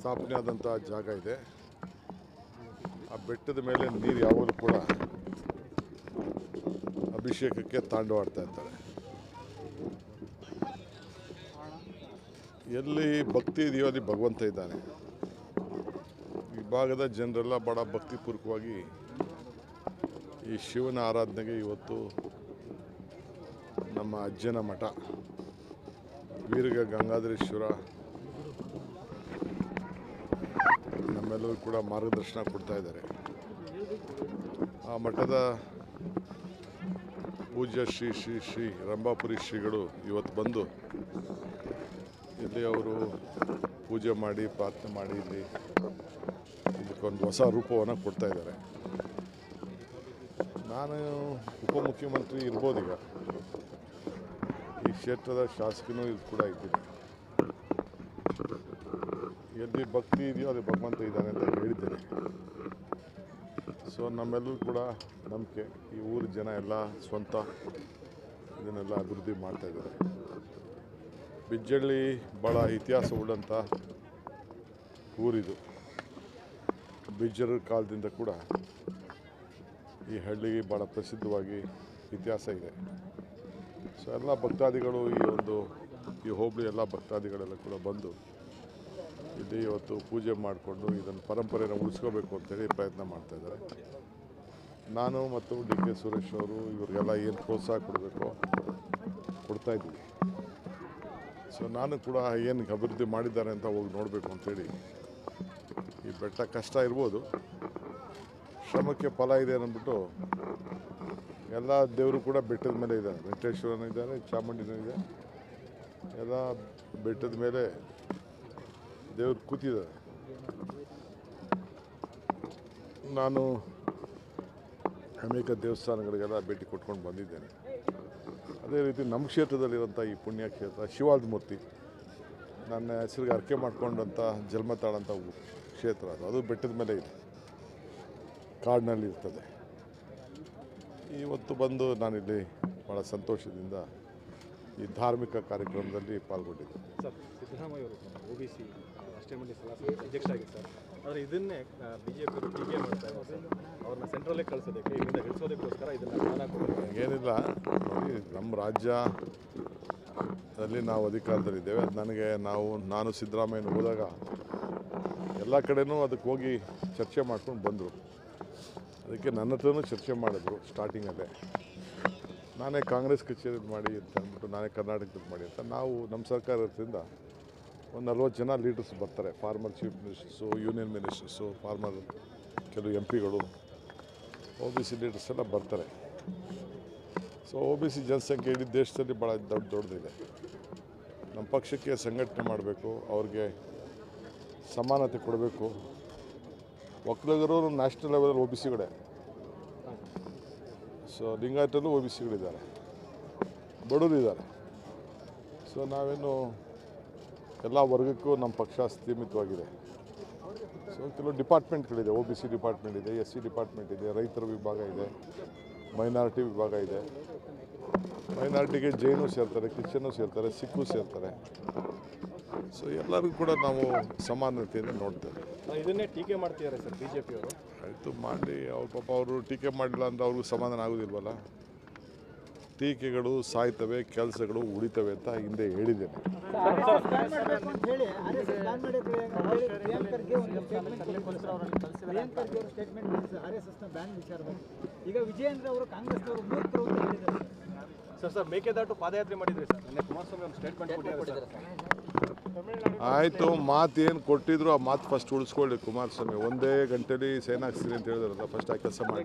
ಸ್ಥಾಪನೆ ಆದಂಥ ಜಾಗ ಇದೆ. ಆ ಬೆಟ್ಟದ ಮೇಲೆ ನೀರು ಯಾವಾಗಲೂ ಕೂಡ ಅಭಿಷೇಕಕ್ಕೆ ತಾಂಡವಾಡ್ತಾ ಇರ್ತಾರೆ. ಎಲ್ಲಿ ಭಕ್ತಿ ಇದೆಯೋ ಅಲ್ಲಿ ಭಗವಂತ ಇದ್ದಾನೆ. ಈ ಭಾಗದ ಜನರೆಲ್ಲ ಭಾಳ ಭಕ್ತಿಪೂರ್ವಕವಾಗಿ ಈ ಶಿವನ ಆರಾಧನೆಗೆ ಇವತ್ತು ನಮ್ಮ ಅಜ್ಜನ ಮಠ ವೀರಗ ಗಂಗಾಧರೇಶ್ವರ ನಮ್ಮೆಲ್ಲರೂ ಕೂಡ ಮಾರ್ಗದರ್ಶನ ಕೊಡ್ತಾ ಇದ್ದಾರೆ. ಆ ಮಠದ ಪೂಜ್ಯ ಶ್ರೀ ಶ್ರೀ ಶ್ರೀ ರಂಭಾಪುರಿ ಶ್ರೀಗಳು ಇವತ್ತು ಬಂದು ಇಲ್ಲಿ ಅವರು ಪೂಜೆ ಮಾಡಿ ಪ್ರಾರ್ಥನೆ ಮಾಡಿ ಇಲ್ಲಿ ಇದಕ್ಕೊಂದು ಹೊಸ ರೂಪವನ್ನು ಕೊಡ್ತಾ ಇದ್ದಾರೆ. ನಾನು ಉಪಮುಖ್ಯಮಂತ್ರಿ ಇರ್ಬೋದೀಗ, ಈ ಕ್ಷೇತ್ರದ ಶಾಸಕನೂ ಇದು ಕೂಡ ಇದ್ದೀನಿ. ಎಲ್ಲಿ ಭಕ್ತಿ ಇದೆಯೋ ಅಲ್ಲಿ ಭಗವಂತ ಇದ್ದಾನೆ ಅಂತ ಹೇಳಿದ್ದೇನೆ. ಸೊ ನಮ್ಮೆಲ್ಲರೂ ಕೂಡ ನಂಬಿಕೆ, ಈ ಊರ ಜನ ಎಲ್ಲ ಸ್ವಂತ ಇದನ್ನೆಲ್ಲ ಅಭಿವೃದ್ಧಿ ಮಾಡ್ತಾಯಿದ್ದಾರೆ. ಬಿಜ್ಜಳ್ಳಿ ಭಾಳ ಇತಿಹಾಸ ಉಳ್ಳಂಥ ಊರಿದು. ಬಿಜ್ಜರ ಕಾಲದಿಂದ ಕೂಡ ಈ ಹಳ್ಳಿಗೆ ಭಾಳ ಪ್ರಸಿದ್ಧವಾಗಿ ಇತಿಹಾಸ ಇದೆ. ಸೊ ಎಲ್ಲ ಭಕ್ತಾದಿಗಳು ಈ ಹೋಬಳಿ ಎಲ್ಲ ಭಕ್ತಾದಿಗಳೆಲ್ಲ ಕೂಡ ಬಂದು ಇಲ್ಲಿ ಇವತ್ತು ಪೂಜೆ ಮಾಡಿಕೊಂಡು ಇದನ್ನು ಪರಂಪರೆಯನ್ನು ಉಳಿಸ್ಕೋಬೇಕು ಅಂತೇಳಿ ಪ್ರಯತ್ನ ಮಾಡ್ತಾಯಿದ್ದಾರೆ. ನಾನು ಮತ್ತು ಡಿ ಕೆ ಸುರೇಶ್ ಅವರು ಇವ್ರಿಗೆಲ್ಲ ಏನು ಪ್ರೋತ್ಸಾಹ ಕೊಡಬೇಕು ಕೊಡ್ತಾಯಿದ್ದೀವಿ. ಸೊ ನಾನು ಕೂಡ ಏನು ಅಭಿವೃದ್ಧಿ ಮಾಡಿದ್ದಾರೆ ಅಂತ ಹೋಗಿ ನೋಡಬೇಕು ಅಂಥೇಳಿ. ಈ ಬೆಟ್ಟ ಕಷ್ಟ ಇರ್ಬೋದು, ಶ್ರಮಕ್ಕೆ ಫಲ ಇದೆ ಅಂದ್ಬಿಟ್ಟು ಎಲ್ಲ ದೇವರು ಕೂಡ ಬೆಟ್ಟದ ಮೇಲೆ ಇದ್ದಾರೆ. ವೆಂಕಟೇಶ್ವರನೂ ಇದ್ದಾರೆ, ಚಾಮುಂಡಿನೂ ಇದೆ. ಎಲ್ಲ ಬೆಟ್ಟದ ಮೇಲೆ ದೇವರು ಕೂತಿದ್ದಾರೆ. ನಾನು ಅನೇಕ ದೇವಸ್ಥಾನಗಳಿಗೆಲ್ಲ ಭೇಟಿ ಕೊಟ್ಕೊಂಡು ಬಂದಿದ್ದೇನೆ. ಅದೇ ರೀತಿ ನಮ್ಮ ಕ್ಷೇತ್ರದಲ್ಲಿರೋಂಥ ಈ ಪುಣ್ಯಕ್ಷೇತ್ರ ಶಿವಾದ ಮೂರ್ತಿ ನನ್ನ ಹೆಸರಿಗೆ ಅರ್ಕೆ ಮಾಡ್ಕೊಂಡಂಥ ಜನ್ಮ ತಾಳಂಥ ಕ್ಷೇತ್ರ ಅದು ಬೆಟ್ಟದ ಮೇಲೆ ಇದೆ, ಕಾಡಿನಲ್ಲಿ ಇರ್ತದೆ. ಇವತ್ತು ಬಂದು ನಾನಿಲ್ಲಿ ಭಾಳ ಸಂತೋಷದಿಂದ ಈ ಧಾರ್ಮಿಕ ಕಾರ್ಯಕ್ರಮದಲ್ಲಿ ಪಾಲ್ಗೊಂಡಿದ್ದೆ. ಸರ್, ಸಿದ್ದರಾಮಯ್ಯ ಅವರು OBC ರಾಷ್ಟ್ರೀಯ ಮಂಡಳಿ ಅಧ್ಯಕ್ಷರಾಗಿದ್ದಾರೆ ಸರ್. ಆದರೆ ಇದನ್ನೇ BJP ಅವರು ಟೀಕೆ ಮಾಡ್ತಾ ಇದ್ದಾರೆ ಸರ್. ಅವ್ರನ್ನ ಸೆಂಟ್ರಲ್ಲೇ ಕಳಿಸೋದಕ್ಕೆ, ಇಲ್ಲಿಂದ ಇಳಿಸೋದಕ್ಕೋಸ್ಕರ ಇದನ್ನು ಕಾರಣ ಕೊಡಬೇಕು. ಏನಿಲ್ಲ ನೋಡಿ, ನಮ್ಮ ರಾಜ್ಯದಲ್ಲಿ ನಾವು ಅಧಿಕಾರದಲ್ಲಿದ್ದೇವೆ. ಅದು ನನಗೆ ನಾನು ಸಿದ್ದರಾಮಯ್ಯನ ಹೋದಾಗ ಎಲ್ಲ ಕಡೆನೂ ಅದಕ್ಕೆ ಹೋಗಿ ಚರ್ಚೆ ಮಾಡ್ಕೊಂಡು ಬಂದರು. ಅದಕ್ಕೆ ನನ್ನ ಹತ್ರನೂ ಚರ್ಚೆ ಮಾಡಿದ್ರು ಸ್ಟಾರ್ಟಿಂಗಲ್ಲೇ. ನಾನೇ ಕಾಂಗ್ರೆಸ್ ಕಚೇರಿ ಮಾಡಿ ಅಂತ ಅಂದ್ಬಿಟ್ಟು, ನಾನೇ ಕರ್ನಾಟಕದಲ್ಲಿ ಮಾಡಿ ಅಂತ. ನಾವು ನಮ್ಮ ಸರ್ಕಾರದಿಂದ ಒಂದು 40 ಜನ ಲೀಡರ್ಸ್ ಬರ್ತಾರೆ. Former chief ministers, union ministers, farmer ಕೆಲವು MP ಗಳು, OBC ಲೀಡರ್ಸ್ ಎಲ್ಲ ಬರ್ತಾರೆ. ಸೊ OBC ಜನಸಂಖ್ಯೆ ಇಡೀ ದೇಶದಲ್ಲಿ ಭಾಳ ದೊಡ್ಡದಿದೆ. ನಮ್ಮ ಪಕ್ಷಕ್ಕೆ ಸಂಘಟನೆ ಮಾಡಬೇಕು, ಅವ್ರಿಗೆ ಸಮಾನತೆ ಕೊಡಬೇಕು. ಒಕ್ಕಲಿಗರು ನ್ಯಾಷನಲ್ ಲೆವೆಲಲ್ಲಿ OBCಗಳೇ. ಸೊ ಲಿಂಗಾಯತಲ್ಲೂ OBCಗಳಿದ್ದಾರೆ, ಬಡವರಿದ್ದಾರೆ. ಸೊ ನಾವೇನು ಎಲ್ಲ ವರ್ಗಕ್ಕೂ ನಮ್ಮ ಪಕ್ಷ ಸೀಮಿತವಾಗಿದೆ. ಸೊ ಕೆಲವು ಡಿಪಾರ್ಟ್ಮೆಂಟ್ಗಳಿದೆ, OBC ಡಿಪಾರ್ಟ್ಮೆಂಟ್ ಇದೆ, SC ಡಿಪಾರ್ಟ್ಮೆಂಟ್ ಇದೆ, ರೈತರ ವಿಭಾಗ ಇದೆ, ಮೈನಾರಿಟಿ ವಿಭಾಗ ಇದೆ. ಮೈನಾರಿಟಿಗೆ ಜೈನು ಸೇರ್ತಾರೆ, ಕ್ರಿಶ್ಚಿಯನ್ನೂ ಸೇರ್ತಾರೆ, ಸಿಖ್ಖು ಸೇರ್ತಾರೆ. ಸೊ ಎಲ್ಲರಿಗೂ ಕೂಡ ನಾವು ಸಮಾನತೆಯನ್ನು ನೋಡ್ತೇವೆ. ಇದನ್ನೇ ಟೀಕೆ ಮಾಡ್ತಿದ್ದಾರೆ ಸರ್ BJP ಅವರು. ಆಯಿತು, ಮಾಡಲಿ. ಅವ್ರ ಪಾಪ ಅವರು ಟೀಕೆ ಮಾಡಲಿಲ್ಲ ಅಂದರೆ ಅವ್ರಿಗೂ ಸಮಾಧಾನ ಆಗೋದಿಲ್ವಲ್ಲ. ಟೀಕೆಗಳು ಸಾಯ್ತವೆ, ಕೆಲಸಗಳು ಉಳಿತವೆ ಅಂತ ಹಿಂದೆ ಹೇಳಿದ್ದೇನೆ. ಈಗ ವಿಜಯೇಂದ್ರ ಅವರು ಕಾಂಗ್ರೆಸ್ನವರು ಸರ್ ಮೇಕೆದಾಟು ಪಾದಯಾತ್ರೆ ಮಾಡಿದ್ರಿ ಸರ್. ನಿನ್ನೆ ಕುಮಾರಸ್ವಾಮಿ ಒಂದು ಸ್ಟೇಟ್ಮೆಂಟ್ ಕೊಟ್ಟಿದ್ದಾರೆ. ಆಯಿತು, ಮಾತು ಏನು ಕೊಟ್ಟಿದ್ರು ಆ ಮಾತು ಫಸ್ಟ್ ಉಳಿಸ್ಕೊಳ್ಳಿ ಕುಮಾರಸ್ವಾಮಿ. ಒಂದೇ ಗಂಟೆಲಿ ಸೇನಾಗ್ಸ್ತೀನಿ ಅಂತ ಹೇಳಿದ್ರಲ್ಲ, ಫಸ್ಟ್ ಆ ಕೆಲಸ ಮಾಡಿ.